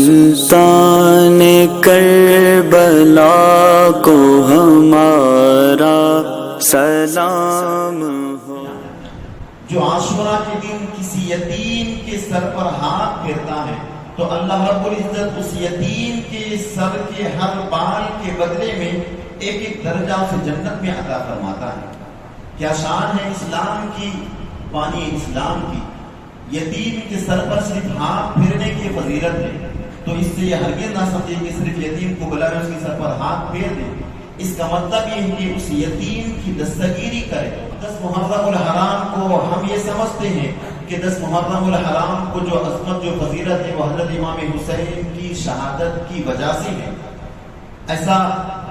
سلطان کربلا کو ہمارا سلام ہو۔ جو عاشوراء کے دن کسی یتیم کے سر پر ہاتھ پھیرتا ہے تو اللہ رب العزت اس یتیم کے سر کے ہر بال کے بدلے میں ایک ایک درجہ اسے جنت میں عطا فرماتا ہے۔ کیا شان ہے اسلام کی، بانی اسلام کی۔ یتیم کے سر پر صرف ہاتھ پھیرنے کی فضیلت ہے، تو اس سے یہ ہرگز نہ سمجھے کہ صرف یتیم کو بلا کر اس کے سر پر ہاتھ پھیر دے۔ اس کا مطلب یہ ہے کہ اس یتیم کی دستگیری کرے۔ 10 محرم الحرام کو ہم یہ سمجھتے ہیں کہ 10 محرم الحرام کو جو عظمت جو فضیلت ہے وہ حضرت امام حسین کی شہادت کی وجہ سے ہے، ایسا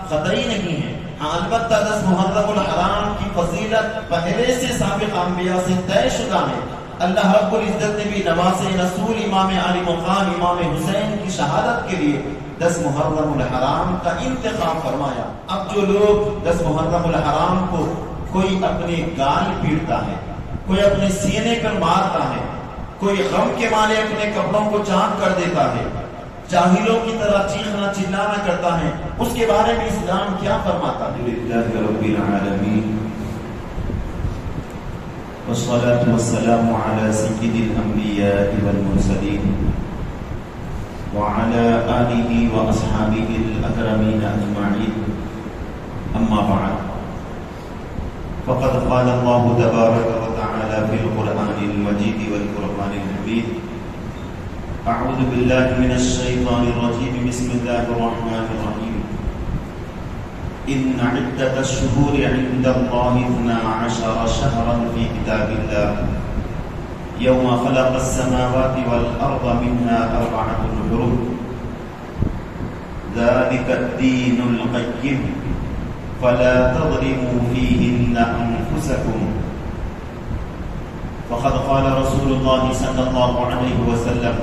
قطعی نہیں ہے۔ البتہ 10 محرم الحرام کی فضیلت پہلے سے سابق انبیاء سے طے شدہ ہے۔ اللہ رب العزت نے بھی نواز رسول امام علی مقام امام حسین کی شہادت کے لیے 10 محرم الحرام کا انتخاب فرمایا۔ اب جو لوگ 10 محرم الحرام کو کوئی اپنے گال پیٹتا ہے، کوئی اپنے سینے پر مارتا ہے، کوئی غم کے مارے اپنے کپڑوں کو چاک کر دیتا ہے، جاہلوں کی طرح چیخنا چلانا کرتا ہے، اس کے بارے میں اسلام کیا فرماتا ہے؟ للہ رب العالمین والصلاة والسلام على سيد الأنبياء والمرسلين وعلى آله وأصحابه الأكرمين أجمعين، أما بعد، فقد قال الله تبارك وتعالى في القرآن المجيد والفرقان الحميد: أعوذ بالله من الشيطان الرجيم، بسم الله الرحمن الرحيم. إن عدة الشهور عند الله 12 شهرا في كتاب الله يوم خلق السماوات والأرض منها 4 حرم ذلك الدين القيم فلا تظلموا فيهن أنفسكم. فقد قال رسول الله صلى الله عليه وسلم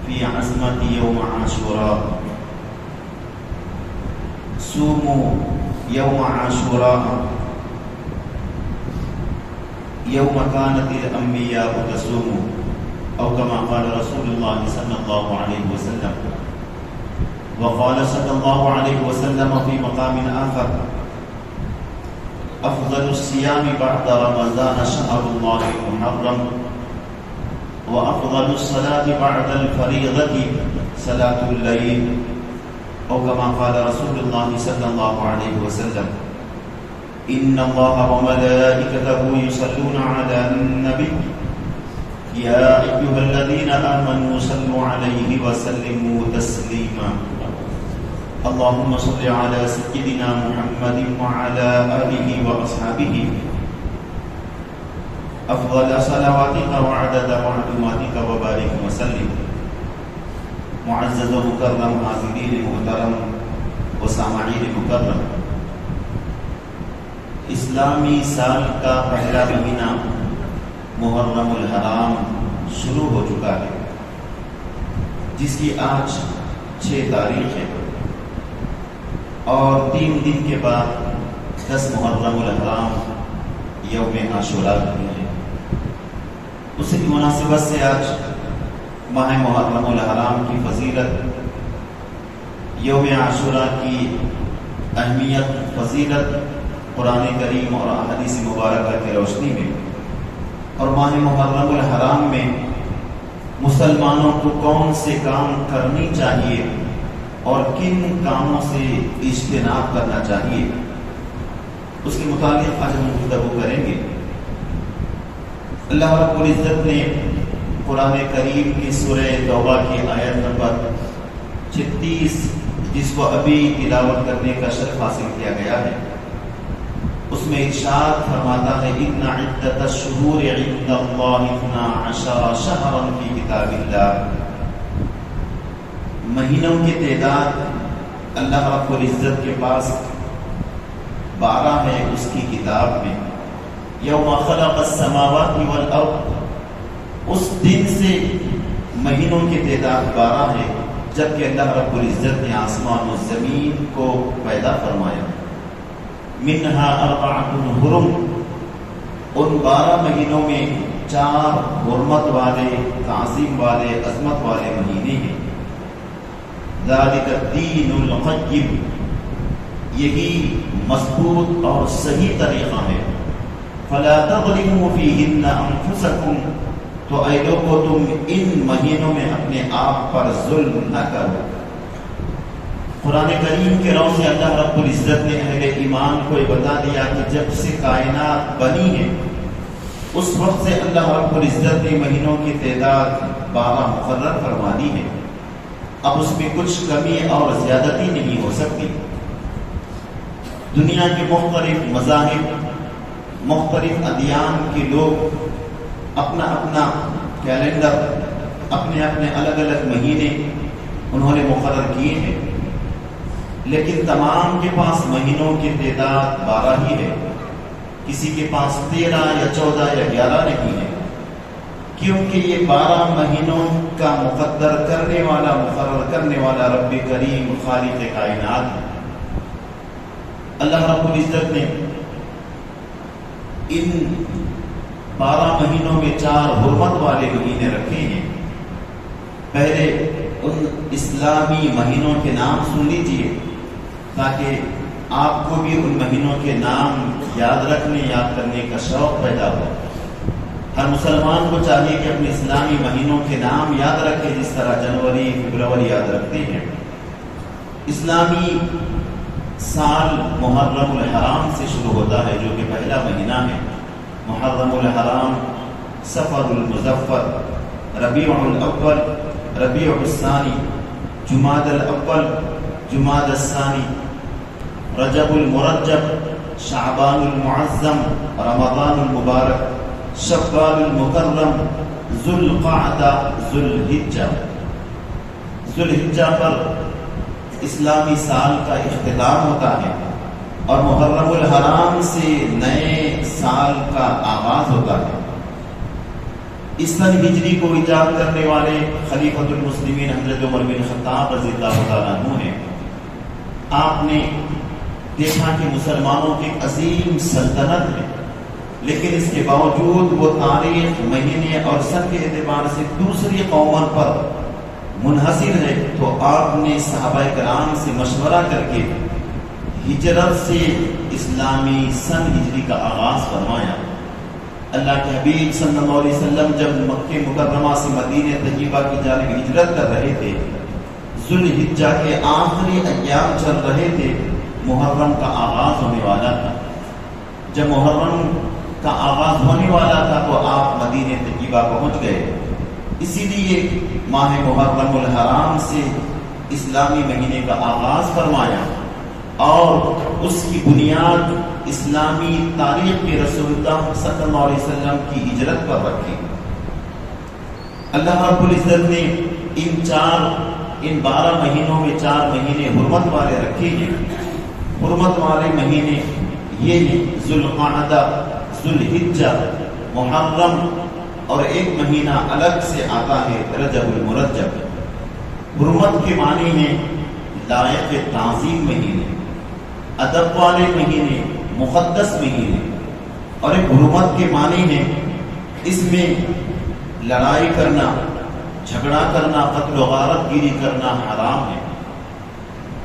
في عزمة يوم عاشوراء: صوموا يوم عاشوراء يوم كانت الأنبياء تصوم، أو كما قال رسول الله صلى الله عليه وسلم. وقال صلى الله عليه وسلم في مقام آخر: أفضل الصيام بعد رمضان شهر الله المحرم، وأفضل الصلاة بعد الفريضة صلاة الليل، أو كما قال رسول الله صلى الله عليه وسلم: إن الله وملائكته يصلون على النبي يا أيها الذين آمنوا صلوا عليه وسلموا تسليما. اللهم صل على سيدنا محمد وعلى آله وأصحابه أفضل صلواتك وعدد معلوماتك وبارك وسلم. معزز و مکرم حاضرین محترم و سامعین مکرم، اسلامی سال کا پہلا مہینہ محرم الحرام شروع ہو چکا ہے، جس کی آج 6 تاریخ ہے، اور 3 دن کے بعد 10 محرم الحرام یوم عاشوراء بھی ہے۔ اسی کی مناسبت سے آج ماہ محرم الحرام کی فضیلت، یوم عاشوراء کی اہمیت، فضیلت قرآن کریم اور احادیث مبارکہ کی روشنی میں، اور ماہ محرم الحرام میں مسلمانوں کو کون سے کام کرنی چاہیے اور کن کاموں سے اجتناب کرنا چاہیے، اس کے متعلق آج ہم گفتگو کریں گے۔ اللہ رب العزت نے قرآن کریم کی سورہ توبہ کی آیت نمبر 36، جس کو ابھی تلاوت کرنے کا شرف حاصل کیا گیا ہے، اس میں ارشاد فرماتا ہے: ان عدت الشہور عند اللہ 12 شہرا فی کتاب اللہ. مہینوں کی تعداد اللہ رب العزت کے پاس 12 ہے اس کی کتاب میں۔ یوم خلق السماوات والارض، اس دن سے مہینوں کی تعداد 12 ہے جبکہ اللہ رب العزت نے آسمان و زمین کو پیدا فرمایا۔ منہا 4 حرم، ان 12 مہینوں میں 4 حرمت والے، تعظیم والے، عظمت والے مہینے ہیں۔ ذالک الدین القیم، یہی مضبوط اور صحیح طریقہ ہے۔ فلا تظلموا فیہن انفسکم، تو اے لوگو تم ان مہینوں میں اپنے آپ پر ظلم نہ کرو۔ قرآن کریم کے رو سے اللہ رب العزت نے اہل ایمان کو یہ بتا دیا کہ جب سے کائنات بنی ہے اس وقت سے اللہ رب العزت نے مہینوں کی تعداد 12 مقرر فرما دی ہے۔ اب اس میں کچھ کمی اور زیادتی نہیں ہو سکتی۔ دنیا کے مختلف مذاہب، مختلف ادیان کے لوگ اپنا اپنا کیلنڈر، اپنے اپنے الگ الگ مہینے انہوں نے مقرر کیے ہیں، لیکن تمام کے پاس مہینوں کی تعداد 12 ہی ہے۔ کسی کے پاس 13 یا 14 یا 11 نہیں ہے، کیونکہ یہ 12 مہینوں کا مقرر کرنے والا رب کریم خالق کائنات ہے۔ اللہ رب العزت نے ان 12 مہینوں میں 4 حرمت والے مہینے رکھے ہیں۔ پہلے ان اسلامی مہینوں کے نام سن لیجئے تاکہ آپ کو بھی ان مہینوں کے نام یاد کرنے کا شوق پیدا ہو۔ ہر مسلمان کو چاہیے کہ اپنے اسلامی مہینوں کے نام یاد رکھے، جس طرح جنوری، فروری یاد رکھتے ہیں۔ اسلامی سال محرم الحرام سے شروع ہوتا ہے، جو کہ پہلا مہینہ ہے۔ محرم الحرام، صفر المظفر، ربیع الاول، ربیع الثانی، جمادی الاول، جمادی الثانی، رجب المرجب، شعبان المعظم، رمضان المبارک، شوال المکرم، ذو القعدہ، ذو الحجہ۔ ذو الحجہ پر اسلامی سال کا اختتام ہوتا ہے اور محرم الحرام سے نئے سال کا آغاز ہوتا ہے۔ اس سن ہجری کو ایجاد کرنے والے خلیفۃ المسلمین حضرت عمر بن خطاب رضی اللہ تعالیٰ عنہ ہیں۔ آپ نے دیکھا کہ مسلمانوں کی عظیم سلطنت ہے، لیکن اس کے باوجود وہ تاریخ، مہینے اور سن کے اعتبار سے دوسری قوموں پر منحصر ہے، تو آپ نے صحابہ کرام سے مشورہ کر کے ہجرت سے اسلامی سن ہجری کا آغاز فرمایا۔ اللہ کے حبیب صلی اللہ علیہ وسلم جب مکہ مکرمہ سے مدینہ طیبہ کی جانب ہجرت کر رہے تھے، ذو الحجہ کے آخری ایام چل رہے تھے، محرم کا آغاز ہونے والا تھا۔ جب محرم کا آغاز ہونے والا تھا تو آپ مدینہ طیبہ پہنچ گئے۔ اسی لیے ماہ محرم الحرام سے اسلامی مہینے کا آغاز فرمایا اور اس کی بنیاد اسلامی تاریخ کے رسول اللہ صلی اللہ علیہ وسلم کی ہجرت پر رکھی۔ اللہ رب العزت نے ان 12 مہینوں میں 4 مہینے حرمت والے رکھے ہیں۔ حرمت والے مہینے یہ ہیں ذو القعدہ، ذو الحجہ، محرم، اور ایک مہینہ الگ سے آتا ہے رجب المرجب۔ حرمت کے معنی ہیں لائق تعظیم مہینے، ادب والے مہینے، مقدس مہینے، اور ایک حرمت کے معنی ہیں اس میں لڑائی کرنا، جھگڑا کرنا، قتل و غارت گیری کرنا حرام ہے۔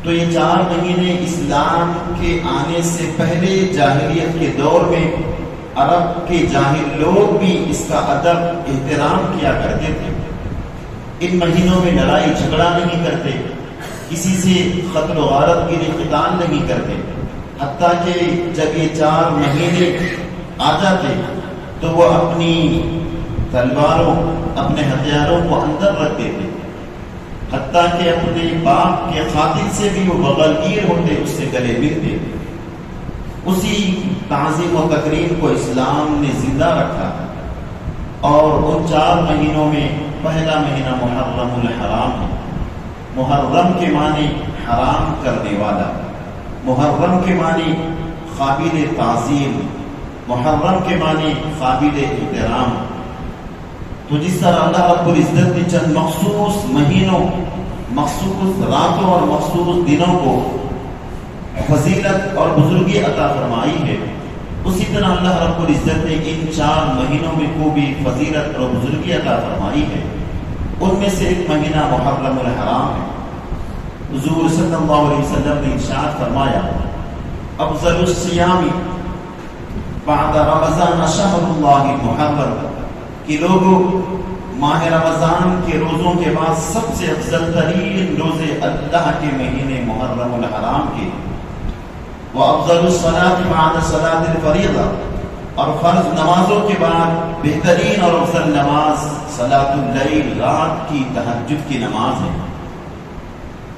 تو یہ 4 مہینے اسلام کے آنے سے پہلے جاہلیت کے دور میں عرب کے جاہل لوگ بھی اس کا ادب احترام کیا کرتے تھے۔ ان مہینوں میں لڑائی جھگڑا نہیں کرتے، کسی سے قتل و غارت گیری قتال نہیں کرتے، حتیٰ کہ جب یہ 4 مہینے آ جاتے تو وہ اپنی تلواروں، اپنے ہتھیاروں کو اندر رکھ دیتے، حتیٰ کہ اپنے باپ کے قاتل سے بھی وہ بغل گیر ہوتے، اس سے گلے ملتے۔ اسی تعظیم و تکریم کو اسلام نے زندہ رکھا، اور ان 4 مہینوں میں پہلا مہینہ محرم الحرام ہے۔ محرم کے معنی حرام کرنے والا، محرم کے معنی قابل تعظیم، محرم کے معنی قابل احترام۔ تو جس طرح اللہ رب العزت نے چند مخصوص مہینوں، مخصوص راتوں اور مخصوص دنوں کو فضیلت اور بزرگی عطا فرمائی ہے، اسی طرح اللہ رب العزت نے ان 4 مہینوں میں کو بھی فضیلت اور بزرگی عطا فرمائی ہے۔ ان میں سے ایک مہینہ محرم الحرام ہے۔ حضور صلی اللہ علیہ وسلم نے ارشاد فرمایا افضل الصیام بعد رمضان شہر اللہ المحرم، کہ لوگوں ماہ رمضان کے روزوں کے بعد سب سے افضل ترین روزے اللہ کے مہینے محرم الحرام کے، وافضل الصلاۃ بعد صلاۃ الفریضہ، اور فرض نمازوں کے بعد بہترین اور افضل نماز صلاۃ اللیل، رات کی تہجد کی نماز ہے۔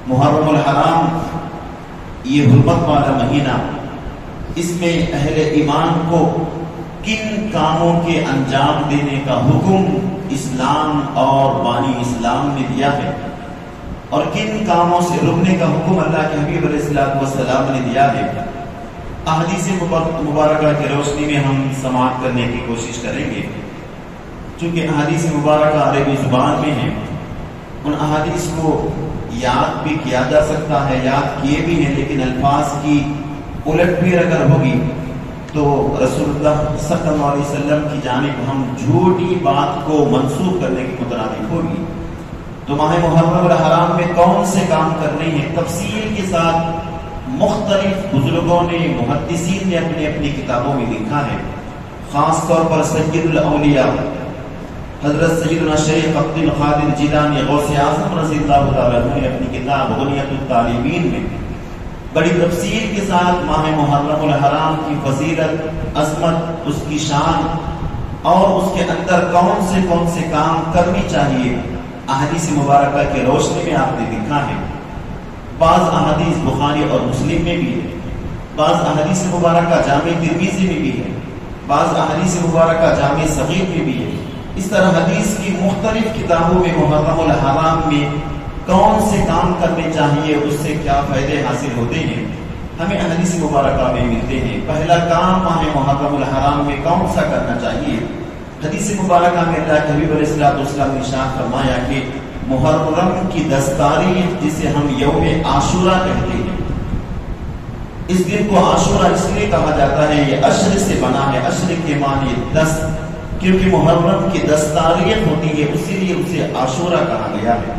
محرم الحرام یہ حرمت والا مہینہ، اس میں اہل ایمان کو کن کاموں کے انجام دینے کا حکم اسلام اور بانی اسلام نے دیا ہے، اور کن کاموں سے رکنے کا حکم اللہ کے حبیب علیہ السلام نے دیا ہے۔ احادیث مبارکہ کی روشنی میں ہم سماعت کرنے کی کوشش کریں گے۔ چونکہ احادیث مبارکہ عربی زبان میں ہیں، ان احادیث کو یاد بھی کیا جا سکتا ہے، یاد کیے بھی ہیں، لیکن الفاظ کی الٹ پھیر اگر ہوگی تو رسول اللہ صلی اللہ علیہ وسلم کی جانب ہم جھوٹی بات کو منسوخ کرنے کی مترادف ہوگی۔ تو ماہ محرم الحرام میں کون سے کام کرنے ہیں، تفصیل کے ساتھ مختلف بزرگوں نے، محدثین نے اپنی اپنی کتابوں میں لکھا ہے۔ خاص طور پر سید الاولیاء حضرت سیدنا شیخ عبد القادر جیلانی غوث اعظم رضی اللہ تعالیٰ عنہ نے اپنی کتاب غنیۃ الطالبین میں بڑی تفصیل کے ساتھ ماہ محرم الحرام کی فضیلت، عظمت، اس کی شان اور اس کے اندر کون سے کام کرنی چاہیے، احادیث مبارکہ کے روشنی میں آپ نے لکھا ہے۔ بعض احادیث بخاری اور مسلم میں بھی ہے، بعض احادیث مبارکہ جامع ترمذی میں بھی ہے، بعض احادیث مبارکہ جامع صغیر میں بھی ہے۔ اس طرح حدیث کی مختلف کتابوں میں محرم الحرام میں کون سے کام کرنے چاہیے، اس سے کیا فائدے حاصل ہوتے ہیں، ہمیں احادیث مبارکہ میں ملتے ہیں۔ پہلا کام ماہ محرم الحرام میں کون سا کرنا چاہیے؟ حدیث مبارکہ میں اللہ کے حبیب علیہ السلام نے ارشاد فرمایا کہ محرم کی 10 تاریخ، جسے ہم یوم عاشورہ کہتے ہیں، اس دن کو عاشورہ اس لیے کہا جاتا ہے، یہ عشر سے بنا ہے، عشر کے معنی 10، کیونکہ محرم کی 10 تاریخ ہوتی ہے، اسی لیے اسے عاشورہ کہا گیا ہے۔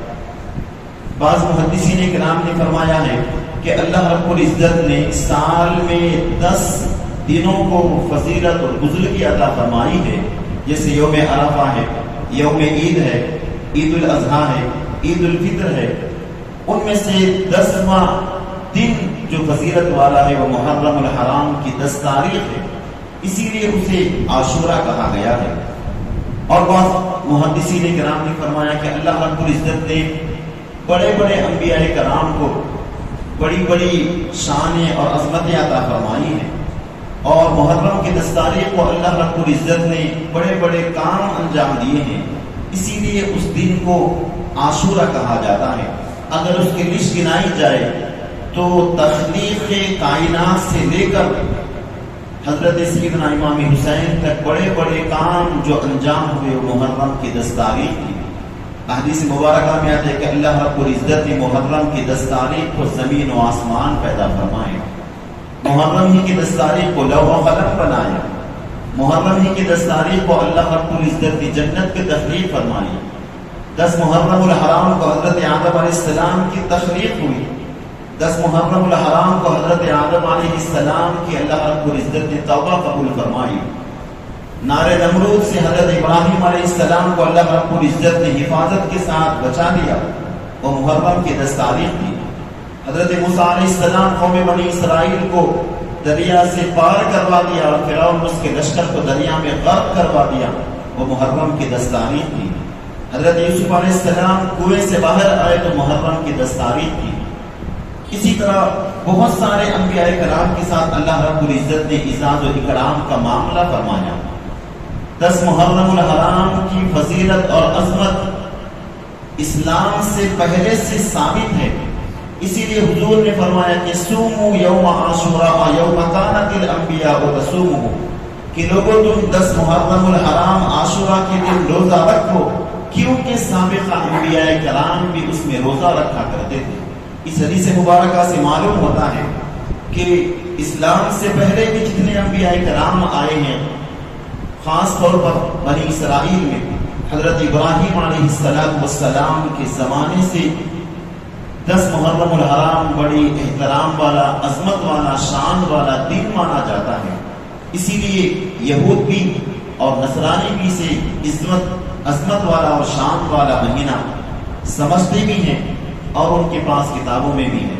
بعض محدثین کرام نے فرمایا ہے کہ اللہ رب العزت نے سال میں 10 دنوں کو فضیلت اور بزرگی عطا فرمائی ہے، جیسے یوم عرفہ ہے، یوم عید ہے، عید الاضحیٰ ہے، عید الفطر ہے۔ ان میں سے 10واں دن جو فضیلت والا ہے وہ محرم الحرام کی 10 تاریخ ہے، اسی لیے اسے عاشورہ کہا گیا ہے۔ اور بعض محدثین کرام نے فرمایا کہ اللہ رب العزت نے بڑے بڑے انبیاء کرام کو بڑی بڑی شانیں اور عظمتیں عطا فرمائی ہیں، اور محرم کی 10 تاریخ کو اللہ رب العزت نے بڑے بڑے کام انجام دیے ہیں، اسی لیے اس دن کو عاشورہ کہا جاتا ہے۔ اگر اس کی لسٹ گنائی جائے تو تخلیق کائنات سے لے کر حضرت سیدنا امام حسین تک بڑے بڑے کام جو انجام ہوئے وہ محرم کی 10 تاریخ کی۔ حدیث مبارکہ میں آتا ہے کہ اللہ رب العزت نے محرم کی 10 تاریخ کو زمین و آسمان پیدا فرمائے، محرم ہی کی 10 تاریخ کو لوح و قلم بنایا، محرم ہی کی 10 تاریخ کو اللہ رب العزت کی جنت کی تخلیق فرمائی، 10 محرم الحرام کو حضرت آدم علیہ السلام کی تخلیق ہوئی، 10 محرم الحرام کو حضرت آدم علیہ السلام کی اللہ رب العزت نے توبہ قبول فرمائی، نار نمرود سے حضرت ابراہیم علیہ السلام کو اللہ رب العزت نے حفاظت کے ساتھ بچا لیا، وہ محرم کی 10 تاریخ تھی۔ حضرت موسیٰ علیہ السلام قوم بنی اسرائیل کو دریا سے پار کروا دیا اور فرعون اس کے لشکر کو دریا میں غرق کروا دیا، وہ محرم کی 10 تاریخ تھی۔ حضرت یوسف علیہ السلام کنویں سے باہر آئے تو محرم کی 10 تاریخ تھی۔ اسی طرح بہت سارے انبیاء کرام کے ساتھ اللہ رب العزت نے اعزاز و اکرام کا معاملہ فرمایا۔ 10 محرم الحرام کی فضیلت اور عظمت اسلام سے پہلے سے ثابت ہے، اسی لیے حضور نے فرمایا کہ صوموا یوم عاشوراء یوم کانت الانبیاء تصوموا، کہ لوگوں تم 10 محرم الحرام عاشوراء کے دن روزہ رکھو، کیونکہ سابقہ انبیاء کرام بھی اس میں روزہ رکھا کرتے تھے۔ اس حدیث مبارکہ سے معلوم ہوتا ہے کہ اسلام سے پہلے بھی جتنے انبیاء کرام آئے ہیں، خاص طور پر بنی اسرائیل میں حضرت ابراہیم علیہ السلام کے زمانے سے 10 محرم الحرام بڑی احترام والا، عظمت والا، شان والا دن مانا جاتا ہے، اسی لیے یہود بھی اور نصرانی بھی سے عظمت والا اور شان والا مہینہ سمجھتے بھی ہیں اور ان کے پاس کتابوں میں بھی ہے۔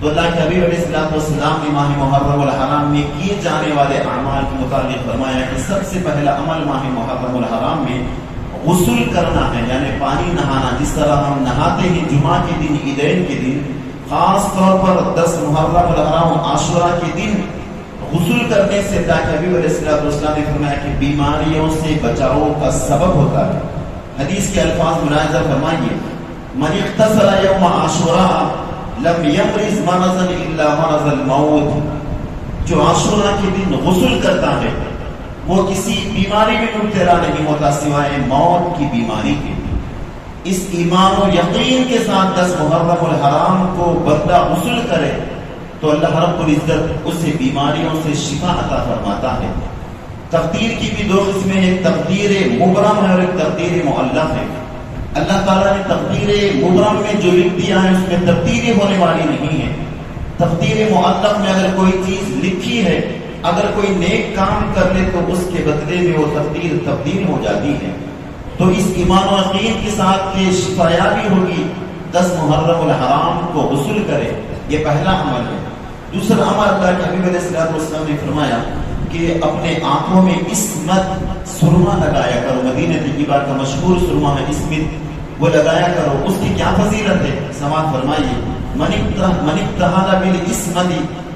تو اللہ کے حبیب علیہ السلام نے ماہ محرم الحرام میں کیے جانے والے اعمال کے متعلق فرمایا کہ سب سے پہلا عمل ماہ محرم الحرام میں غسل کرنا ہے، یعنی پانی نہانا۔ جس طرح ہم نہاتے ہیں جمعہ کے دن، عیدین کے دن، خاص طور پر 10 محرم الحرام عاشورہ کے دن غسل کرنے سے اللہ کے حبیب علیہ السلام نے فرمایا کہ بیماریوں سے بچاؤ کا سبب ہوتا ہے۔ حدیث کے الفاظ ملاحظہ فرمائیے، من اغتسل یوم عاشوراء لم یمرض مرضا الا مرض الموت۔ جو عاشورہ کے دن غسل کرتا ہے وہ کسی بیماری میں مبتلا نہیں ہوتا سوائے موت کی بیماری کے۔ اس ایمان و یقین کے ساتھ 10 محرم الحرام کو بندہ غسل کرے تو اللہ رب العزت اسے بیماریوں سے شفا عطا فرماتا ہے۔ تقدیر کی بھی 2 قسمیں ہیں، تقدیر مبرم ہے اور ایک تقدیر معلق ہے۔ اللہ تعالیٰ نے تقدیر مبرم میں جو لکھ دیا ہے اس میں تبدیلی ہونے والی نہیں ہے۔ تقدیر معلق میں اگر کوئی چیز لکھی ہے، اگر کوئی نیک کام کر لے تو اس کے بدلے میں وہ تقدیر تبدیل ہو جاتی ہے۔ تو اس ایمان و یقین کے ساتھ کہ شفایابی ہوگی، 10 محرم الحرام کو غسل کرے، یہ پہلا عمل ہے۔ دوسرا عمل اللہ کے حبیب علیہ السلام نے فرمایا کہ اپنے آنکھوں میں اسمت سرما لگایا کرو۔ مدینہ طیبہ کا مشہور سرما ہے اسمت، وہ لگایا کرو۔ اس کی کیا فضیلت ہے؟ سماعت فرمائیے، من ابتہل بالاسمت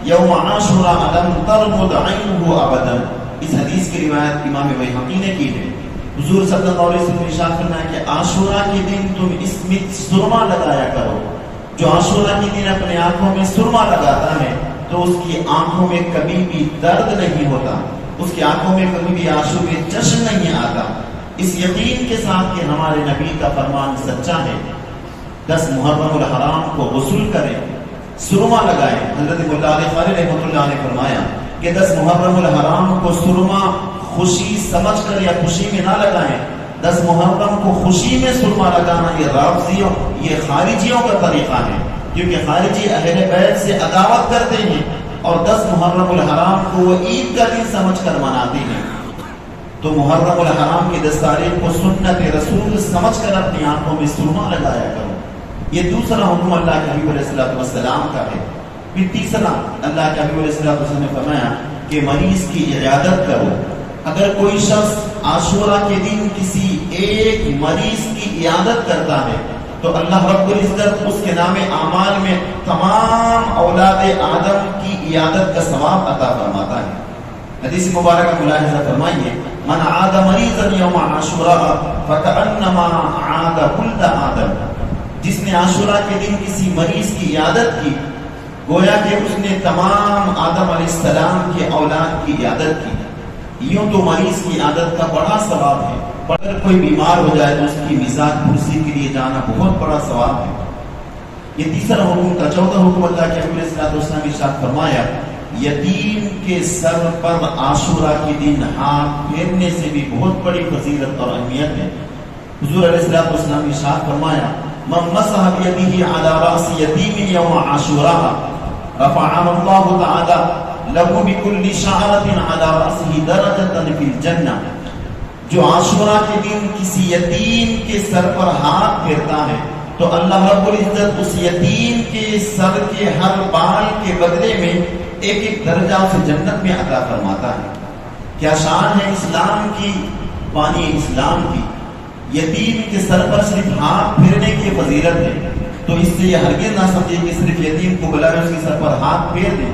یوم عاشوراء لم ترمد عینہ ابدا۔ اس حدیث کی روایت امام بہقی نے کی ہے۔ حضور صلی اللہ علیہ وسلم نے ارشاد فرمایا کہ عاشوراء کے دن تم اسمت سرما لگایا کرو۔ جو عاشوراء کے دن اپنے آنکھوں میں سرما لگاتا ہے تو اس کی آنکھوں میں کبھی بھی درد نہیں ہوتا، اس کی آنکھوں میں کبھی بھی آنسو میں چشم نہیں آتا، اس یقین کے ساتھ کہ ہمارے نبی کا فرمان سچا ہے۔ 10 محرم الحرام کو غسل کریں، سرما لگائیں۔ حضرت مولا علی قاری رحمۃ اللہ نے فرمایا کہ 10 محرم الحرام کو سرما خوشی سمجھ کر یا خوشی میں نہ لگائیں۔ 10 محرم کو خوشی میں سرما لگانا یہ رافضیوں، یہ خارجیوں کا طریقہ ہے، کیونکہ خارجی اہل بیت سے عداوت کرتے ہیں اور 10 محرم الحرام کو وہ عید کا دن سمجھ کر مناتے ہیں۔ تو محرم الحرام کی 10 تاریخ کو سنت رسول سمجھ کر اپنی آنکھوں میں سرما لگایا کرو۔ یہ دوسرا حکم اللہ کے حبیب علیہ السلام کا ہے۔ پھر تیسرا اللہ کے حبیب علیہ السلام نے فرمایا کہ مریض کی عیادت کرو۔ اگر کوئی شخص عاشورہ کے دن کسی ایک مریض کی عیادت کرتا ہے تو اللہ رب العزت اس کے نام اعمال میں تمام اولاد آدم کی عیادت کا ثواب عطا فرماتا ہے۔ حدیث مبارکہ ملاحظہ فرمائیے، من عاد مریضا یوم عاشوراء فکأنما عاد ولد آدم۔ جس نے عاشوراء کے دن کسی مریض کی عیادت کی گویا کہ اس نے تمام آدم علیہ السلام کے اولاد کی عیادت کی۔ یوں تو مریض کی عیادت کا بڑا ثواب ہے، اگر کوئی بیمار ہو جائے تو اس کی مزاج پرسی کے لیے جانا بہت بڑا ثواب ہے۔ یہ تیسرا حکم کا چوتھا حکم اللہ کے حبیب علیہ السلام نے ارشاد فرمایا، یتیم کے سر پر عاشورہ کے دن ہاتھ پھیرنے سے بھی بہت بڑی فضیلت اور اہمیت ہے۔ حضور علیہ السلام نے ارشاد فرمایا، من مسح بیدہ علی راس یتیم یوم عاشوراء رفع اللہ تعالی لہو بکل شعرۃ علی رأسہ درجۃ فی الجنہ۔ جو عاشوراء کے دن کسی یتیم کے سر پر ہاتھ پھیرتا ہے تو اللہ رب العزت اس یتیم کے سر کے ہر بال کے بدلے میں ایک ایک درجہ اسے جنت میں عطا فرماتا ہے۔ کیا شان ہے اسلام کی، بانی اسلام کی۔ یتیم کے سر پر صرف ہاتھ پھیرنے کی فضیلت ہے، تو اس سے یہ ہرگز نہ سمجھے کہ صرف یتیم کو بلائے اس کے سر پر ہاتھ پھیر دیں۔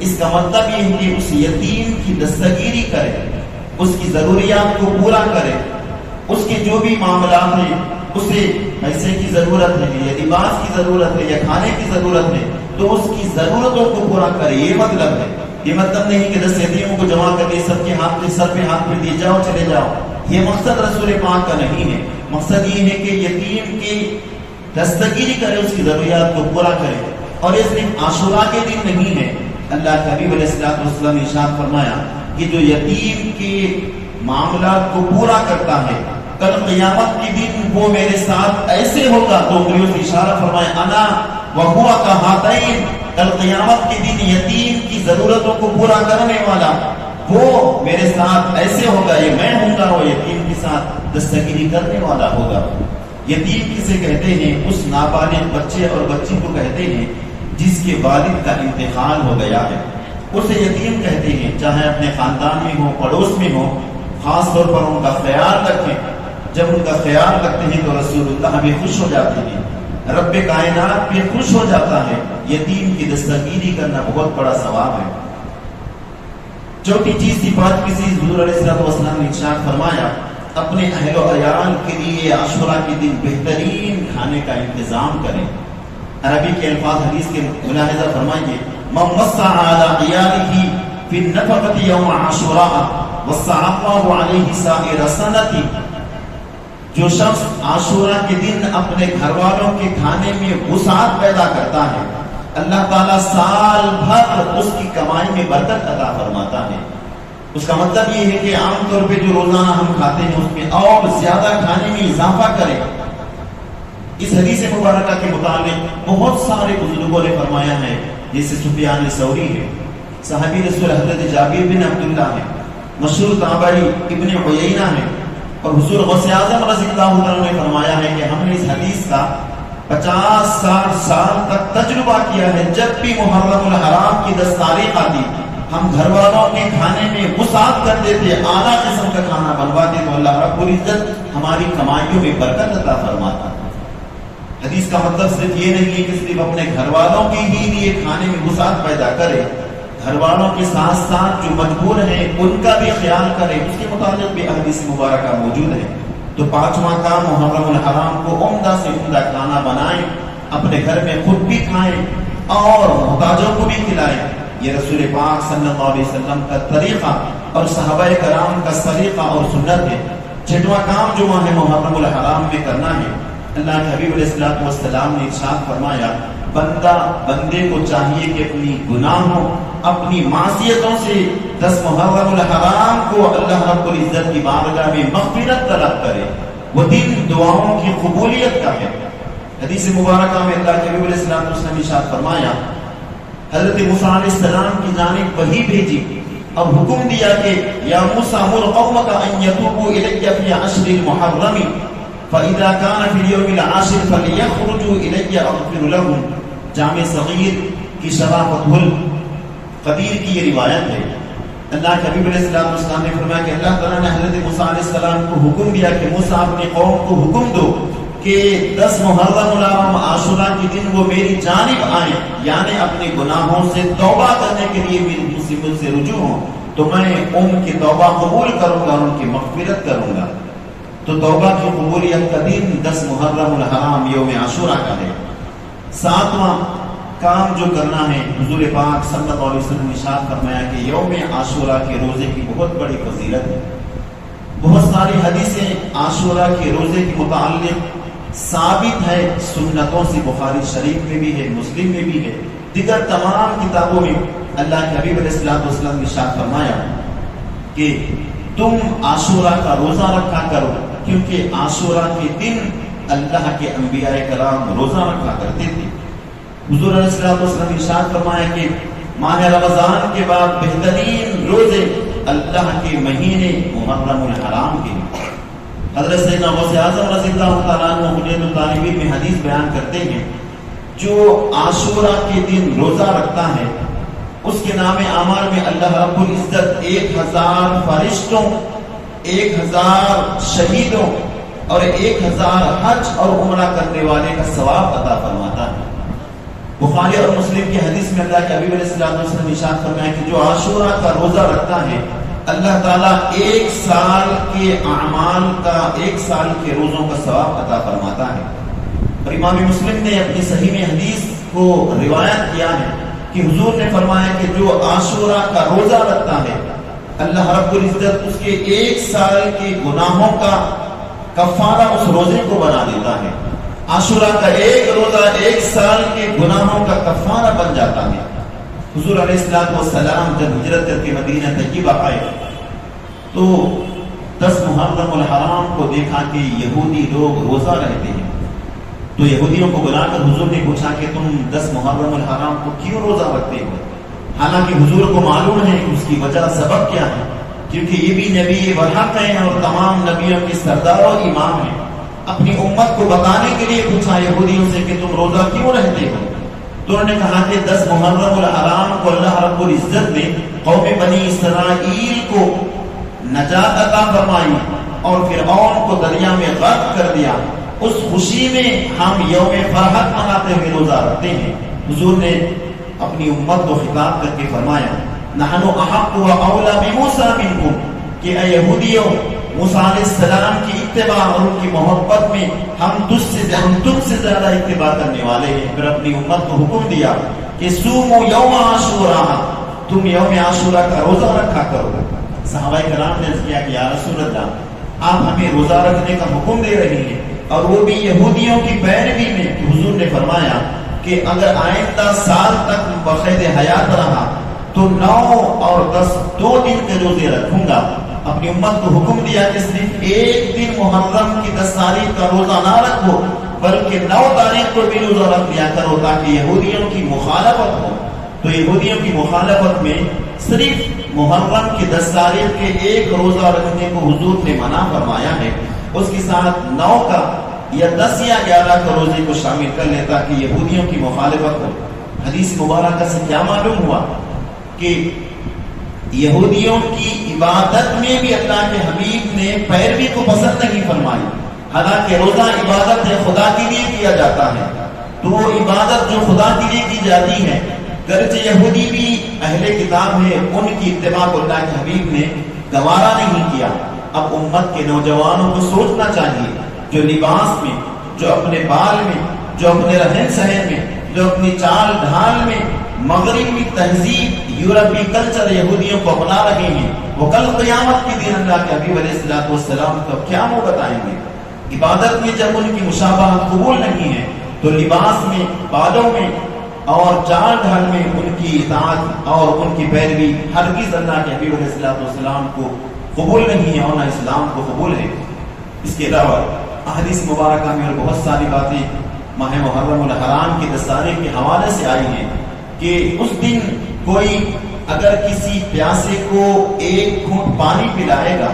اس کا مطلب یہ ہے کہ اس یتیم کی دستگیری کرے، اس کی ضروریات کو پورا کرے، اس کے جو بھی معاملات ہیں، اسے پیسے کی ضرورت ہے یا لباس کی ضرورت ہے یا کھانے کی ضرورت ہے تو اس کی ضرورتوں کو پورا کرے۔ یہ مطلب ہے، یہ مطلب نہیں کہ 10 یتیموں کو جمع کر کے سب کے ہاتھ پہ سر پہ ہاتھ پہ دیے جاؤ چلے جاؤ۔ یہ مقصد رسول پاک کا نہیں ہے۔ مقصد یہ ہے کہ یتیم کی دستگیری کرے، اس کی ضروریات کو پورا کرے۔ اور یہ صرف عاشوراء کے دن نہیں ہے۔ اللہ کے حبیب علیہ السلام نے ارشاد فرمایا کہ جو یتیم کے معاملات کو پورا کرتا ہے کل قیامت کے دن وہ میرے ساتھ ایسے ہوگا، تو انگلیوں سے اشارہ فرمایا، انا وَهُوَ كَهَاتَيْنِ، کل قیامت کے دن یتیم کی ضرورتوں کو پورا کرنے والا وہ میرے ساتھ ایسے ہوگا، یہ میں ہوں گا، وہ یتیم کے ساتھ دستگیری کرنے والا ہوگا۔ یتیم کسے کہتے ہیں؟ اس نابالغ بچے اور بچی کو کہتے ہیں جس کے والد کا انتقال ہو گیا ہے، اسے یتیم کہتے ہیں۔ چاہے اپنے خاندان میں ہو، پڑوس میں ہو، خاص طور پر ان کا خیال رکھیں۔ جب ان کا خیال رکھتے ہیں تو رسول اللہ بھی خوش ہو جاتے ہیں، رب کائنات بھی خوش ہو جاتا ہے۔ یتیم کی دستگیری کرنا بہت بڑا ثواب ہے۔ چوتھی چیز صفات کسی حضور علیہ الصلوۃ والسلام نے ارشاد فرمایا اپنے اہل و عیال کے لیے عاشورہ کے دن بہترین کھانے کا انتظام کریں۔ عربی کے الفاظ حدیث کے ملاحظہ فرمائیے، من وسع علی عیالہ فی النفقۃ یوم عاشوراء وسع اللہ علیہ سائر السنۃ، جو شخص عاشورہ کے دن اپنے گھر والوں کے کھانے میں وسعت پیدا کرتا ہے، اللہ تعالیٰ سال بھر اس کی کمائی میں برکت عطا فرماتا ہے۔ اس کا مطلب یہ ہے کہ عام طور پہ جو روزانہ ہم کھاتے ہیں اس میں اور زیادہ کھانے میں اضافہ کریں۔ اس حدیث مبارکہ کے متعلق بہت سارے بزرگوں نے فرمایا ہے، جیسے سفیان ثوری ہے، صحابی رسول حضرت جابر بن عبداللہ ہے، مشہور تابعی ابن عیینہ ہے، اور حضور غوث اعظم رضی اللہ عنہ نے فرمایا ہے کہ ہم نے اس حدیث کا 50-60 سال تک تجربہ کیا ہے۔ جب بھی محرم الحرام کی 10 تاریخ آتی ہم گھر والوں کے کھانے میں وسعت کرتے تھے، اعلیٰ قسم کا کھانا بنواتے تو اللہ رب العزت ہماری کمائیوں میں برکت عطا فرماتا۔ حدیث کا مطلب صرف یہ نہیں ہے کہ صرف اپنے گھر والوں کے ہی لیے کھانے میں وسعت پیدا کرے، گھر والوں کے ساتھ ساتھ جو مجبور ہیں ان کا بھی خیال کرے۔ اس کے متعلق بھی حدیث مبارکہ موجود ہے۔ تو 5واں کام، محرم الحرام کو عمدہ سے عمدہ کھانا بنائیں، اپنے گھر میں خود بھی کھائیں اور محتاجوں کو بھی کھلائیں۔ یہ رسول پاک صلی اللہ علیہ وسلم کا طریقہ اور صحابہ کرام کا سلیقہ اور سنت ہے۔ 6واں کام جو ماہ محرم الحرام میں کرنا ہے، اللہ کے حبیب علیہ السلام نے ارشاد فرمایا بندے کو چاہیے کہ اپنی گناہوں، اپنی معصیتوں سے 10 محرم الحرام کو اللہ رب العزت کی بارگاہ میں مغفرت طلب کرے۔ وہ دن دعاؤں کی قبولیت کا ہے۔ حدیث مبارکہ میں اللہ کے حبیب علیہ السلام نے ارشاد فرمایا، حضرت موسیٰ علیہ السلام کی جانب وحی بھیجی اور حکم دیا کہ یا موسیٰ مر قومک ان یتوبوا الی فی عشر المحرم فاذا کان فی اليوم العاشر فلیخرجوا الی اغفر لهم۔ جامع صغیر کی شرح فتح القدیر کی یہ روایت ہے۔ اللہ کے حبیب علیہ السلام نے فرمایا کہ اللہ تعالیٰ نے حضرت موسیٰ علیہ السلام کو حکم دیا کہ موسیٰ اپنی قوم کو حکم دو کہ 10 محرم الحرام عاشورہ کے دن وہ میری جانب آئیں، یعنی اپنے گناہوں سے توبہ کرنے کے لیے میری مصیبت سے رجوع ہوں، تو میں ان کی توبہ قبول کروں گا اور ان کی مغفرت کروں گا۔ تو توبہ کی قبولیت کا دن 10 محرم الحرام یوم عاشورہ کا ہے۔ 7واں کام جو کرنا ہے، حضور پاک صلی اللہ علیہ وسلم نے ارشاد فرمایا کہ یوم عاشورہ کے روزے کی بہت بڑی فضیلت ہے۔ بہت ساری حدیثیں عاشورہ کے روزے کے متعلق ثابت ہے، سنتوں سے، بخاری شریف میں بھی ہے، مسلم میں بھی ہے، دیگر تمام کتابوں میں اللہ کے حبیب علیہ السلام نے ارشاد فرمایا کہ تم عاشورہ کا روزہ رکھا کرو، کیونکہ عاشورہ کے دن اللہ کے انبیاء کرام روزہ رکھا کرتے تھے۔ حضور علیہ السلام نے ارشاد فرمایا کہ ماہ رمضان کے بعد بہترین روزے اللہ کے مہینے محرم الحرام کے۔ حضرت سیدنا غوث اعظم رضی اللہ تعالیٰ عنہ حجت الطالبین میں حدیث بیان کرتے ہیں، جو عاشورہ کے دن روزہ رکھتا ہے اس کے نام اعمال میں اللہ رب العزت 1000 فرشتوں، 1000 شہیدوں اور 1000 حج اور عمرہ کرنے والے کا ثواب عطا فرماتا ہے۔ بخاری اور مسلم کی حدیث میں اللہ کے حبیب علیہ السلام نے ارشاد فرمایا کہ جو عاشورہ کا روزہ رکھتا ہے اللہ تعالیٰ 1 سال کے اعمال کا، 1 سال کے روزوں کا ثواب عطا فرماتا ہے۔ اور امام مسلم نے اپنی صحیح میں حدیث کو روایت کیا ہے کہ حضور نے فرمایا کہ جو عاشورہ کا روزہ رکھتا ہے اللہ رب العزت اس کے 1 سال کے گناہوں کا کفارہ اس روزے کو بنا دیتا ہے۔ عاشورہ کا ایک روزہ 1 سال کے گناہوں کا کفارہ بن جاتا ہے۔ حضور علیہ السلام جب ہجرت کر کے مدینہ طیبہ آئے تو 10 محرم الحرام کو دیکھا کہ یہودی لوگ روزہ رہتے ہیں، تو یہودیوں کو بلا کر حضور نے پوچھا کہ تم 10 محرم الحرام کو کیوں روزہ رکھتے ہو؟ حالانکہ حضور کو معلوم ہے کہ اس کی وجہ سبب کیا ہے، کیونکہ یہ بھی نبی برحق ہیں اور تمام نبیوں کے سردار و امام ہیں۔ اپنی امت کو بتانے کے لیے پوچھا یہودیوں سے کہ تم روزہ کیوں رہتے ہو؟ تو انہوں نے کہا کہ 10 محرم الحرام کو اللہ رب العزت نے قوم بنی اسرائیل کو نجات عطا فرمائی اور فرعون کو دریا میں غرق کر دیا، اس خوشی میں ہم یوم فرحت مناتے ہوئے روزہ رکھتے ہیں۔ حضور نے اپنی امت کو خطاب کر کے فرمایا نحن احق و اولا بموسیٰ منکم، کہ اے یہودیوں موسیٰ علیہ السلام کی اتباع اور ان کی محبت میں ہم تم سے زیادہ اتباع کرنے والے ہیں۔ پھر اپنی امت کو حکم دیا کہ سوموا یوم عاشوراء، تم یوم عاشوراء کا روزہ رکھا کرو۔ صحابہ کرام نے عرض کیا کہ یا رسول اللہ آپ ہمیں روزہ رکھنے کا حکم دے رہے ہیں اور وہ بھی یہودیوں کی پیروی میں، تو حضور نے فرمایا کہ اگر آئندہ سال تک بقید حیات رہا تو 9 اور 10 2 دن کے روزے رکھوں گا۔ اپنی امت کو حکم دیا کہ صرف ایک دن محرم کی 10 تاریخ کا روزہ نہ رکھو بلکہ 9 تاریخ کو بھی روزہ رکھ لیا کرو تاکہ یہودیوں کی مخالفت ہو۔ تو یہودیوں کی مخالفت میں صرف محرم کی 10 تاریخ کے ایک روزہ رکھنے کو حضور نے منع فرمایا ہے، اس کے ساتھ 9 کا یا 10 یا 11 کا روزے کو شامل کر لیتا کہ یہودیوں کی مخالفت ہو۔ حدیث مبارکہ سے کیا معلوم ہوا کہ یہودیوں کی عبادت میں بھی اللہ کے حبیب نے پیروی کو پسند نہیں فرمائی، حالانکہ روزہ عبادت ہے، خدا کے لیے کیا جاتا ہے، تو وہ عبادت جو خدا کے لیے کی جاتی ہے، گرچہ یہودی بھی اہل کتاب ہے، ان کی اتباع کو اللہ کے حبیب نے گوارا نہیں کیا۔ اب امت کے نوجوانوں کو سوچنا چاہیے، جو لباس میں، جو اپنے بال میں، جو اپنے رہن سہن میں، جو اپنی چال ڈھال میں مغربی تہذیب یورپی کلچر یہودیوں کو اپنا رہے ہیں، وہ کل قیامت کے دن اللہ کے حبیب علیہ السلام کو کیا منہ بتائیں گے؟ عبادت میں جب ان کی مشابہت قبول نہیں ہے تو لباس میں، بالوں میں اور چال ڈھال میں ان کی اطاعت اور ان کی پیروی ہرگز اللہ کے حبیب علیہ السلام کو قبول نہیں ہے اور نہ اسلام کو قبول ہے۔ اس کے علاوہ احادیث مبارکہ میں اور بہت ساری باتیں ماہ محرم الحرام کی 10 تاریخ کے حوالے سے آئی ہیں کہ اس دن کوئی اگر کسی پیاسے کو 1 گھونٹ پانی پلائے گا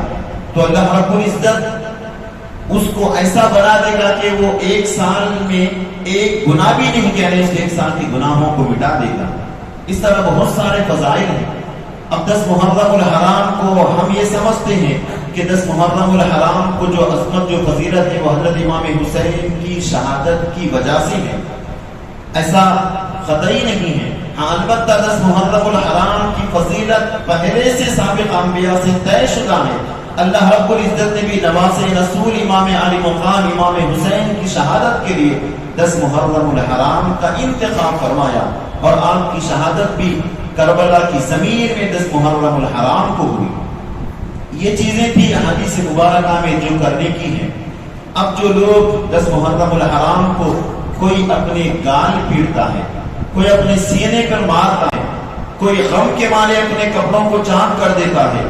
تو اللہ رب العزت اس کو ایسا بنا دے گا کہ وہ 1 سال میں 1 گناہ بھی نہیں کہنے سے 1 سال کے گناہوں کو مٹا دے گا۔ اس طرح بہت سارے فضائل ہیں۔ اب 10 محرم الحرام کو ہم یہ سمجھتے ہیں کہ 10 محرم الحرام کو جو عظمت، جو فضیلت ہے وہ حضرت امام حسین کی شہادت کی وجہ سے ہے، ایسا قطعی نہیں ہے۔ ہاں البتہ 10 محرم الحرام کی فضیلت پہلے سے سابق انبیاء سے طے شدہ ہے۔ اللہ رب العزت نے بھی نواز رسول امام علی مقام امام حسین کی شہادت کے لیے 10 محرم الحرام کا انتخاب فرمایا اور آپ کی شہادت بھی کربلا کی زمین میں 10 محرم الحرام کو ہوئی۔ یہ چیزیں تھی حدیث مبارکہ میں جو کرنے کی ہیں۔ اب جو لوگ 10 محرم الحرام کو کوئی اپنے گال پیڑتا ہے، کوئی اپنے سینے پر مارتا ہے، کوئی غم کے مارے اپنے کپڑوں کو چاک کر دیتا ہے،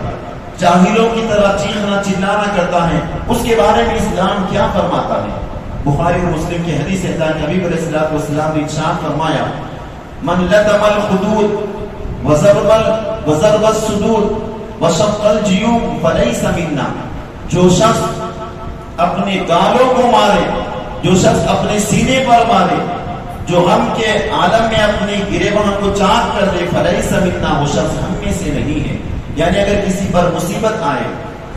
جاہلوں کی طرح چیخنا چلانا کرتا ہے، اس کے بارے میں اسلام کیا فرماتا ہے؟ بخاری اور مسلم کی حدیث ہے، نبی علیہ السلام نے ارشاد فرمایا من لطم الخدود وضرب الصدور وشق الجیوب فلیس منا، جو شخص اپنے گالوں کو مارے، جو شخص اپنے سینے پر مارے، جو غم کے عالم میں اپنی گریبان کو چاک کر دے، فلیس منا، وہ شخص ہم میں سے نہیں ہے۔ یعنی اگر کسی پر مصیبت آئے،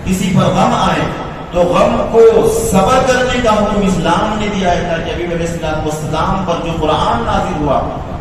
کسی پر غم آئے تو غم کو صبر کرنے کا حکم اسلام نے دیا ہے، تاکہ نبی علیہ السلام پر جو قرآن نازل ہوا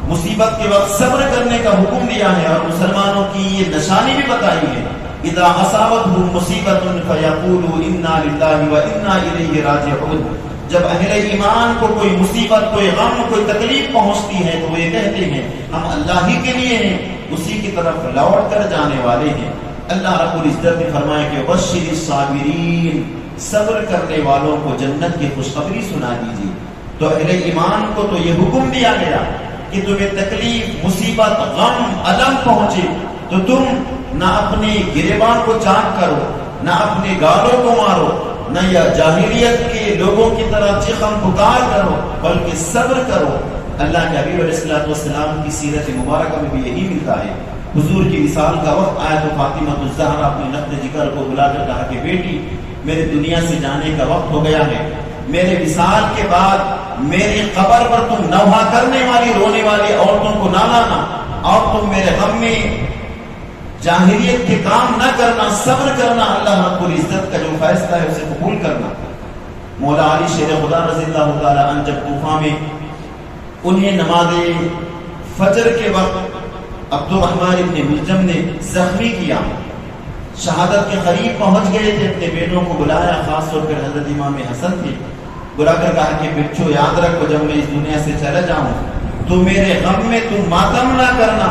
مصیبت کے وقت صبر کرنے کا حکم دیا ہے، اور مسلمانوں کی یہ نشانی بھی بتائی ہے اذا اصابتهم مصیبت فیقولوا انا للہ وانا الیہ راجعون، جب اہل ایمان کو کوئی مصیبت، کوئی غم، کوئی تکلیف پہنچتی ہے تو وہ یہ کہتے ہیں ہم اللہ ہی کے لیے ہیں، اسی کی طرف لوٹ کر جانے والے ہیں۔ اللہ رب العزت نے فرمایا کہ بشر الصابرین، صبر کرنے والوں کو جنت کی خوشخبری سنا دیجیے۔ تو اہل ایمان کو تو یہ حکم دیا گیا کہ تمہیں تکلیف، مصیبت، غم، الم پہنچے تو تم نہ اپنے گریبان کو چاک کرو، نہ اپنے گالوں کو مارو، نہ یا جاہلیت کے لوگوں کی طرح چیخم پکار کرو، بلکہ صبر کرو۔ اللہ کے حبیب علیہ السلام کی سیرت مبارکہ میں بھی یہی ملتا ہے۔ حضور کی وصال کا وقت آیا تو فاطمہ الزہرا اپنے نقد جگر کو بلا کر کہا کہ بیٹی میرے دنیا سے جانے کا وقت ہو گیا ہے، میرے وصال کے بعد میری قبر پر تم نوحہ کرنے والی رونے والی عورتوں کو نہ لانا، اور تم میرے غم میں جاہلیت کے کام نہ کرنا، صبر کرنا، اللہ رب العزت کا جو فیصلہ ہے اسے قبول کرنا۔ مولا علی شیر خدا رضی اللہ تعالی عنہ جب کوفہ میں انہیں نماز فجر کے وقت عبد الرحمن ابن ملجم نے زخمی کیا، شہادت کے قریب پہنچ گئے تھے، اپنے بیٹوں کو بلایا، خاص طور پر حضرت امام حسن تھے، بلا کر کہا کہ بچوں یاد رکھو جب میں اس دنیا سے چلا جاؤں تو میرے غم میں تم ماتم نہ کرنا،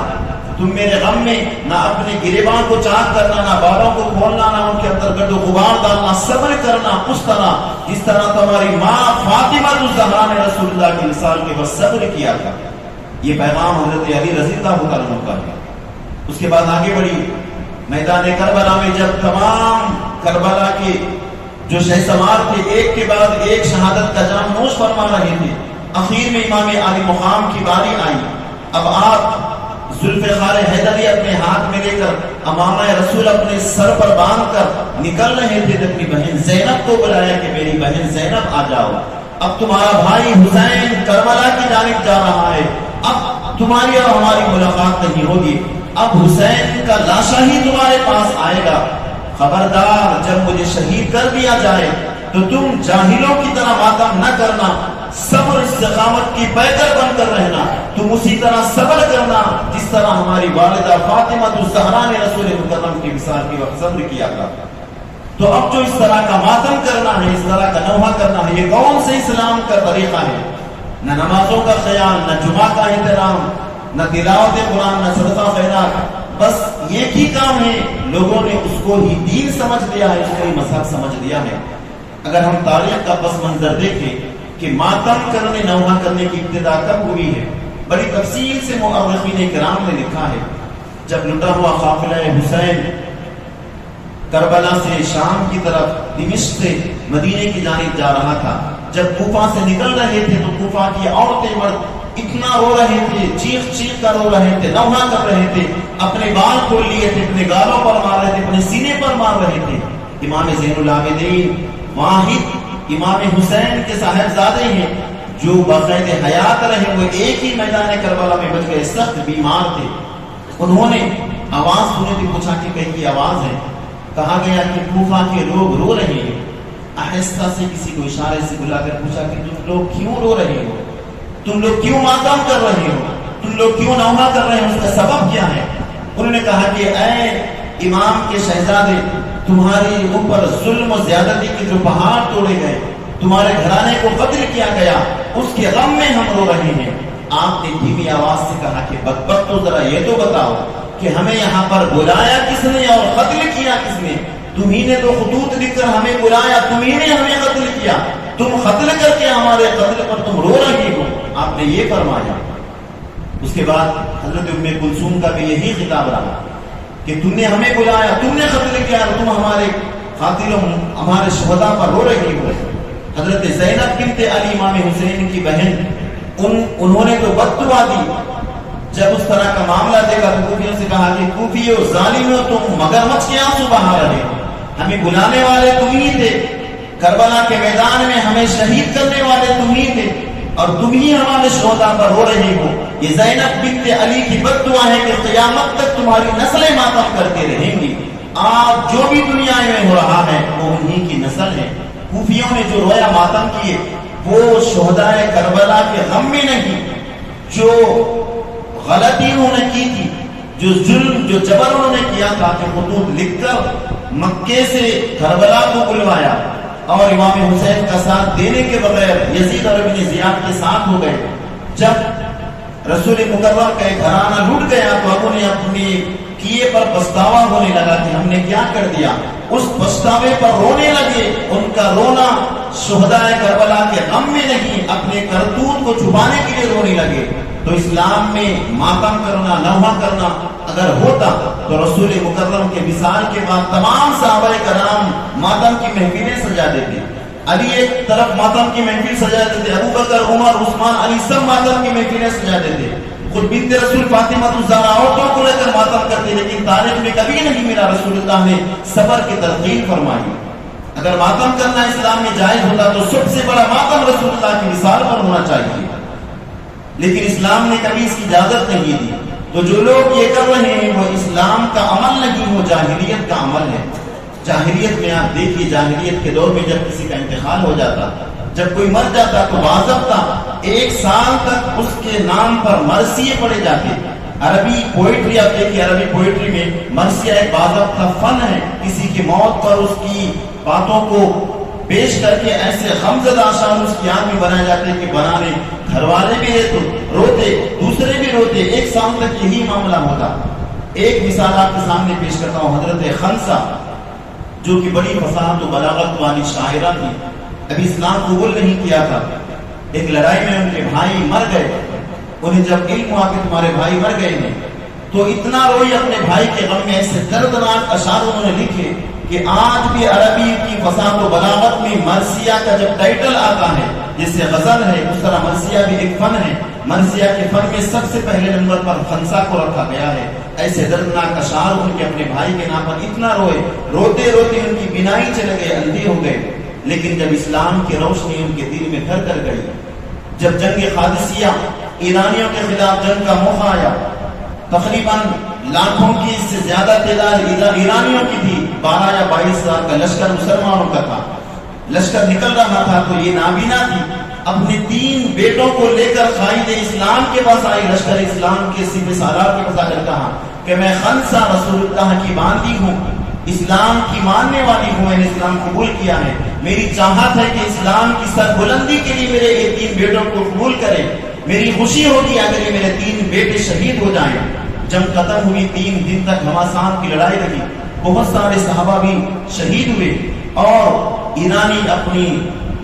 تم میرے غم میں نہ اپنے گریباں کو چاک کرنا، نہ بالوں کو کھولنا، نہ ان کے اندر گرد و غبار ڈالنا، صبر کرنا اس طرح جس طرح تمہاری ماں فاطمہ الزہرا نے رسول اللہ کے وصال کے وقت صبر کیا تھا۔ یہ پیغام حضرت علی رضی اللہ عنہ کا ہے۔ اس کے بعد آگے بڑھی میدان کربلا میں، جب تمام کربلا کے جو شہ سوار تھے ایک کے بعد ایک شہادت کا جام نوش فرما رہے تھے، اخیر میں امام علی مقام کی باری آئی۔ اب آپ ذوالفقار حیدری اپنے ہاتھ میں لے کر امامہ رسول اپنے سر پر باندھ کر نکل رہے تھے، اپنی بہن زینب کو بلایا کہ میری بہن زینب آ جاؤ، اب تمہارا بھائی حسین کربلا کی جانب جا رہا ہے، اب تمہاری اور ہماری ملاقات نہیں ہوگی، اب حسین کا لاشا ہی تمہارے پاس آئے گا، خبردار جب مجھے شہید کر دیا جائے تو تم جاہلوں کی طرح ماتم نہ کرنا، صبر استقامت کی پیکر بن کر رہنا، تم اسی طرح صبر کرنا جس طرح ہماری والدہ فاطمہ الزہرا نے رسول مکرم کی وصال کے وقت صبر کیا تھا۔ تو اب جو اس طرح کا ماتم کرنا ہے، اس طرح کا نوحہ کرنا ہے، یہ کون سے اسلام کا طریقہ ہے؟ نہ نمازوں کا خیال، نہ جمعہ کا احترام، نہ تلاوت قرآن، نہ صدقہ خیرات، بس ایک ہی کام ہے، لوگوں نے اس کو ہی دین سمجھ لیا ہے، اس کو ہی مذہب سمجھ لیا ہے۔ اگر ہم تاریخ کا پس منظر دیکھیں کہ ماتم کرنے نوحہ کرنے کی ابتدا کب ہوئی ہے، بڑی تفصیل سے مؤرخین کرام نے لکھا ہے۔ جب لٹا ہوا قافلہ حسین کربلا سے شام کی طرف دمشق سے مدینے کی جانب جا رہا تھا، جب کوفہ سے نکل رہے تھے تو کوفہ کی عورتیں مرد اتنا رو رہے تھے، چیخ چیخ کر رو رہے تھے، نوحہ کر رہے تھے، اپنے بال کھول لیے تھے، اپنے گالوں پر مار رہے تھے، اپنے سینے پر مار رہے تھے۔ امام زین العابدین واحد امام حسین کے صاحبزادے ہیں جو باقاعدہ حیات رہے، وہ ایک ہی میدان کربلا میں بچ گئے، سخت بیمار تھے۔ انہوں نے آواز سنی تھی، پوچھا کہ کہیں کی آواز ہے، کہا گیا کہ کوفہ کے لوگ رو رہے ہیں۔ آہستہ سے کسی کو اشارے سے بلا کر پوچھا کہ تم لوگ کیوں رو رہے ہو، تم لوگ کیوں ماتم کر رہے ہو، تم لوگ کیوں نوحہ کر رہے ہو، اس کا سبب کیا ہے؟ انہوں نے کہا کہ اے امام کے شہزادے، تمہاری اوپر ظلم و زیادتی کے جو پہاڑ توڑے گئے، تمہارے گھرانے کو قتل کیا گیا، اس کے غم میں ہم رو رہے ہیں۔ آپ نے دھیمی آواز سے کہا کہ بدبختو ذرا یہ تو بتاؤ کہ ہمیں یہاں پر بلایا کس نے اور قتل کیا کس نے؟ تم ہی نے تو خطوط لکھ کر ہمیں بلایا، تم ہی نے ہمیں قتل کیا، تم قتل کر کے ہمارے قتل پر تم رو رہے ہو، آپ نے یہ فرمایا۔ اس کے بعد حضرت ام کلثوم کا بھی یہی خطاب رہا کہ تم نے ہمیں بلایا، تم نے قتل کیا، اور تم ہمارے قاتلوں ہمارے شہداء پر رو رہے ہو۔ حضرت زینب بنت علی امام حسین کی بہن، انہوں نے تو بد دعا دی۔ جب اس طرح کا معاملہ دیکھا تو کوفیوں سے کہا کہ کوفیو ظالمو، تم مگرمچھ کے آنسو بہا رہے ہو، ہمیں بلانے والے تم ہی تھے، کربلا کے میدان میں ہمیں شہید کرنے والے تم ہی تھے، اور تم ہی ہمارے شہداء پر رو رہے ہو۔ یہ زینب بنت علی کی بد دعا ہے کہ قیامت تک تمہاری نسلیں ماتم کرتے رہیں گی۔ آج جو بھی دنیا میں ہو رہا ہے وہ انہی کی نسل ہے۔ کوفیوں نے جو رویا ماتم کیے وہ شہداء کربلا کے غم میں نہیں، جو غلطی انہوں نے کی تھی، جو ظلم جو جبر انہوں نے کیا تھا، کہ خطوط لکھ کر مکے سے کربلا کو بلوایا اور امام حسین کا ساتھ دینے کے بغیر یزید اور ابن زیاد کے ساتھ ہو گئے۔ جب رسول مکرم کا ایک گھرانہ لوٹ گیا تو اب انہیں اپنے کیے پر پچھتاوا ہونے لگا کہ ہم نے کیا کر دیا، اس پچھتاوے پر رونے لگے۔ ان کا رونا شہداء کربلا کے غم میں نہیں، اپنے کرتوت کو چھپانے کے لیے رونے لگے۔ تو اسلام میں ماتم کرنا، نوحہ کرنا اگر ہوتا تو رسول مکرم کے وصال کے بعد تمام صحابہ کرام ماتم کی محفلیں سجا دیتے. علی ایک طرف ماتم کی محفل سجا دیتے، ابو بکر، عمر، عثمان، علی سب ماتم کی محفلیں سجا دیتے. خود بنت رسول فاطمہ الزہرا عورتوں کو لے کر ماتم کرتے، لیکن تاریخ میں کبھی نہیں ملا رسول اللہ نے صبر کی تلقین فرمائی. اگر ماتم کرنا اسلام میں جائز ہوتا تو سب سے بڑا ماتم رسول اللہ کی وصال پر ہونا چاہیے، لیکن اسلام نے کبھی اس کی اجازت نہیں دی. تو جو لوگ یہ کر رہے ہیں وہ اسلام کا عمل نہیں، وہ جاہلیت کا عمل ہے. جاہلیت میں آپ دیکھیے، جاہلیت کے دور میں جب کسی کا انتقال ہو جاتا، جب کوئی مر جاتا تو باضابطہ 1 سال تک اس کے نام پر مرثیے پڑے جاتے. عربی پوئٹری آپ دیکھیے، عربی پوئٹری میں مرثیہ ایک باضابطہ فن ہے. کسی کی موت پر اس کی باتوں کو پیش کر کے ایسے غمزدہ اشعار اس کی یاد میں بنائے جاتے کہ بنانے گھر والے بھی روتے، دوسرے بھی روتے. 1 سال تک یہی معاملہ ہوتا. ایک مثال آپ کے سامنے پیش کرتا ہوں. حضرت خنسا جو کہ بڑی فصاحت و بلاغت والی شاعرہ تھی، ابھی اسلام قبول نہیں کیا تھا. ایک لڑائی میں ان کے بھائی مر گئے. انہیں جب علم ہوا کہ تمہارے بھائی مر گئے ہیں تو اتنا روئی اپنے بھائی کے غم میں، ایسے دردناک اشعار انہوں نے لکھے کہ آج بھی عربی کی فصاحت و بلاغت میں مرثیہ کا جب ٹائٹل آتا ہے، جیسے غزل ہے اس طرح مرثیہ بھی ایک فن ہے. مرثیہ کے فن میں سب سے پہلے نمبر پر خنسا کو رکھا گیا ہے. ایسے دردناک اشعار ان کے اپنے بھائی کے نام پر اتنا روئے، روتے روتے ان کی بینائی چلے گئے، اندھے ہو گئے. لیکن جب اسلام کی روشنی ان کے دل میں گھر کر گئی، جب جنگ قادسیہ ایرانیوں کے خلاف جنگ کا موقع آیا، تقریباً لاکھوں کی اس سے زیادہ تعداد ایرانیوں کی تھی، 12 یا 22 ہزار کا لشکر مسلمانوں کا تھا. لشکر نکل رہا تھا تو یہ نابینا تھی، اپنے 3 بیٹوں کو لے کر قائد اسلام کے پاس آئی. لشکر اسلام کے سپہ سالار کے پاس آ کر کہا کہ میں خنسا رسول اللہ کی باندی ہوں، اسلام کی ماننے والی ہوں، میں نے اسلام قبول کیا ہے. میری چاہت ہے کہ اسلام کی سربلندی کے لیے میرے یہ 3 بیٹوں کو قبول کرے. میری خوشی ہوگی اگر یہ میرے 3 بیٹے شہید ہو جائیں. جنگ ختم ہوئی، 3 دن تک گھماسان کی لڑائی لگی، بہت سارے صحابہ بھی شہید ہوئے اور ایرانی اپنی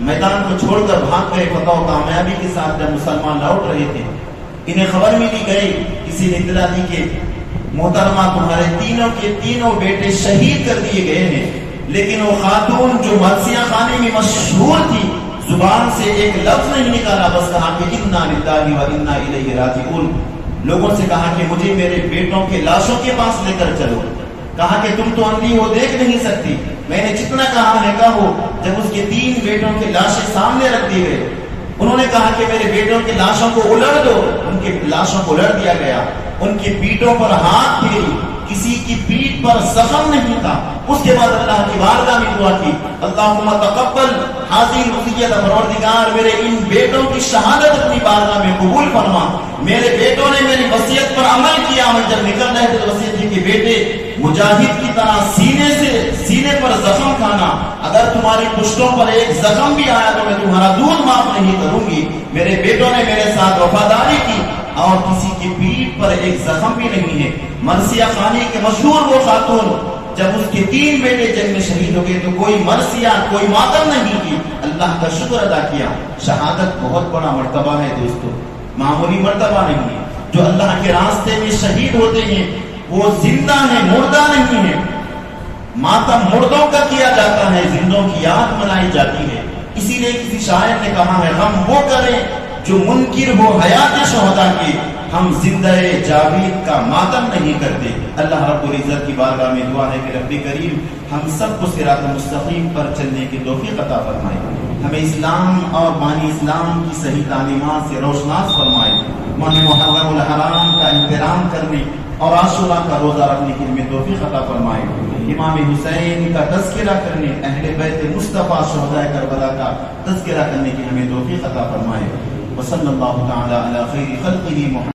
میدان کو چھوڑ کر بھاگ گئے. فتح و کامیابی کے ساتھ جب مسلمان لوٹ رہے تھے، انہیں خبر ملی گئی، کسی نے اطلاع دی کہ محترمہ تمہارے تینوں کے تینوں بیٹے شہید کر دیے گئے ہیں. لیکن وہ خاتون جو مرثیہ خانے میں مشہور تھی، زبان سے ایک لفظ نہیں نکالا، بس کہا کہ انا للہ و انا الیہ راجعون. لوگوں سے کہا کہ مجھے میرے بیٹوں کے لاشوں کے پاس لے کر چلو. کہا کہ تم تو اندھی ہو، دیکھ نہیں سکتی. میں نے جتنا کہا ہے کہو. جب اس کے 3 بیٹوں کے لاشیں سامنے رکھ دی گئے، انہوں نے کہا کہ میرے بیٹوں کی لاشوں کو الٹ دو. ان کی لاشوں کو الٹ دیا گیا. ان کی پیٹوں پر ہاتھ پھیری، کسی کی پیٹ پر زخم نہیں تھا. اس کے بعد اللہ کی بارگاہ میں دعا کی، اللہم تقبل حاضر وصیت، پروردگار میرے ان بیٹوں کی شہادت اپنی بارگاہ میں قبول فرما. میرے بیٹوں نے میری وصیت پر عمل کیا. میں جب نکل رہے تھے تو وصیت کی کہ بیٹے مجاہد کی طرح سینے پر زخم کھانا، اگر تمہاری پشتوں پر ایک زخم بھی آیا تو میں تمہارا دودھ معاف نہیں کروں گی. میرے بیٹوں نے میرے ساتھ وفاداری کی اور کسی کی پیٹھ پر ایک زخم بھی نہیں ہے. مرثیہ خانے کے مشہور وہ خاتون، جب اس کے 3 بیٹے جنگ میں شہید ہو گئے تو کوئی مرثیہ، کوئی ماتم نہیں کی، اللہ کا شکر ادا کیا. شہادت بہت بڑا مرتبہ ہے دوستو، معمولی مرتبہ نہیں ہے. جو اللہ کے راستے میں شہید ہوتے ہیں وہ زندہ ہیں، مردہ نہیں ہیں. ماتم مردوں کا کیا جاتا ہے، زندوں کی یاد منائی جاتی ہے. اسی لیے کسی شاعر نے کہا ہے، غم وہ کریں جو منکر ہو حیات شہداء کی، ہم زندہ جاوید کا ماتم نہیں کرتے. اللہ رب العزت کی بارگاہ میں دعا ہے کہ رب کریم ہم سب کو صراط مستقیم پر چلنے کی توفیق عطا فرمائے. ہمیں اسلام اور بانی اسلام کی صحیح تعلیمات سے روشناس فرمائے. ماہ محرم الحرام کا احترام کرنے اور عاشوراء کا روزہ رکھنے کی ہمیں توفیق عطا فرمائے. امام حسین کا تذکرہ کرنے، اہل بیت مصطفیٰ شہداء کربلا کا تذکرہ کرنے کی ہمیں توفیق عطا فرمائے. وصلی اللہ تعالی علی خیر خلقہ محمد.